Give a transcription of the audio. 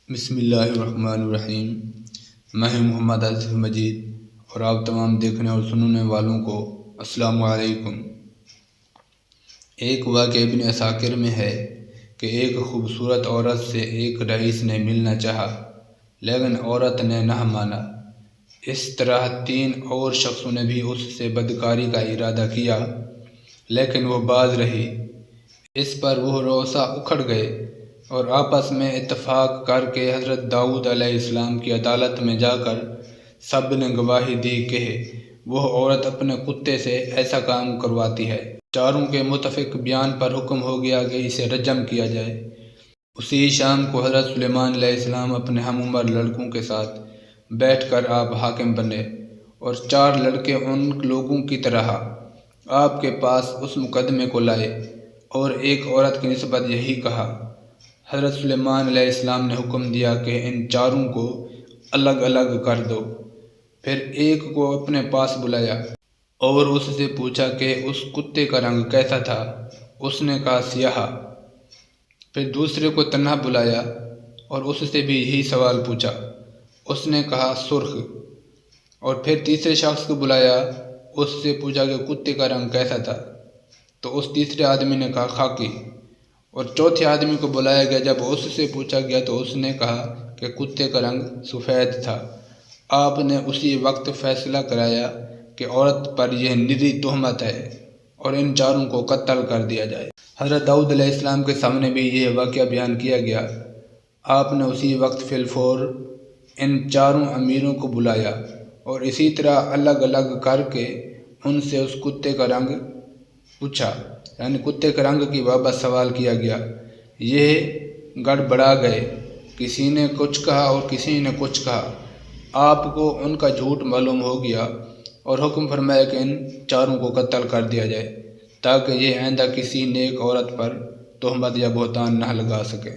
بسم اللہ الرحمن الرحیم۔ میں محمد آصف مجید اور آپ تمام دیکھنے اور سننے والوں کو السلام علیکم۔ ایک واقعہ ابن عساکر میں ہے کہ ایک خوبصورت عورت سے ایک رئیس نے ملنا چاہا لیکن عورت نے نہ مانا۔ اس طرح 3 اور شخصوں نے بھی اس سے بدکاری کا ارادہ کیا لیکن وہ باز رہی۔ اس پر وہ روسا اکھڑ گئے اور آپس میں اتفاق کر کے حضرت داؤد علیہ السلام کی عدالت میں جا کر سب نے گواہی دی کہ وہ عورت اپنے کتے سے ایسا کام کرواتی ہے۔ چاروں کے متفق بیان پر حکم ہو گیا کہ اسے رجم کیا جائے۔ اسی شام کو حضرت سلیمان علیہ السلام اپنے ہم عمر لڑکوں کے ساتھ بیٹھ کر آپ حاکم بنے اور 4 لڑکے ان لوگوں کی طرح آپ کے پاس اس مقدمے کو لائے اور ایک عورت کی نسبت یہی کہا۔ حضرت سلیمان علیہ السلام نے حکم دیا کہ ان 4 کو الگ الگ کر دو۔ پھر ایک کو اپنے پاس بلایا اور اس سے پوچھا کہ اس کتے کا رنگ کیسا تھا؟ اس نے کہا سیاہ۔ پھر دوسرے کو تنہا بلایا اور اس سے بھی یہی سوال پوچھا۔ اس نے کہا سرخ۔ اور پھر تیسرے شخص کو بلایا، اس سے پوچھا کہ کتے کا رنگ کیسا تھا؟ تو اس تیسرے آدمی نے کہا خاکی۔ اور چوتھے آدمی کو بلایا گیا، جب اس سے پوچھا گیا تو اس نے کہا کہ کتے کا رنگ سفید تھا۔ آپ نے اسی وقت فیصلہ کرایا کہ عورت پر یہ نری تہمت ہے اور ان 4 کو قتل کر دیا جائے۔ حضرت داؤد علیہ السلام کے سامنے بھی یہ واقعہ بیان کیا گیا۔ آپ نے اسی وقت فی الفور ان 4 امیروں کو بلایا اور اسی طرح الگ الگ کر کے ان سے اس کتے کا رنگ پوچھا، یعنی کتے کے رنگ کی بابت سوال کیا گیا۔ یہ گڑبڑا گئے، کسی نے کچھ کہا اور کسی نے کچھ کہا۔ آپ کو ان کا جھوٹ معلوم ہو گیا اور حکم فرمایا کہ ان 4 کو قتل کر دیا جائے تاکہ یہ آئندہ کسی نیک عورت پر تہمت یا بہتان نہ لگا سکے۔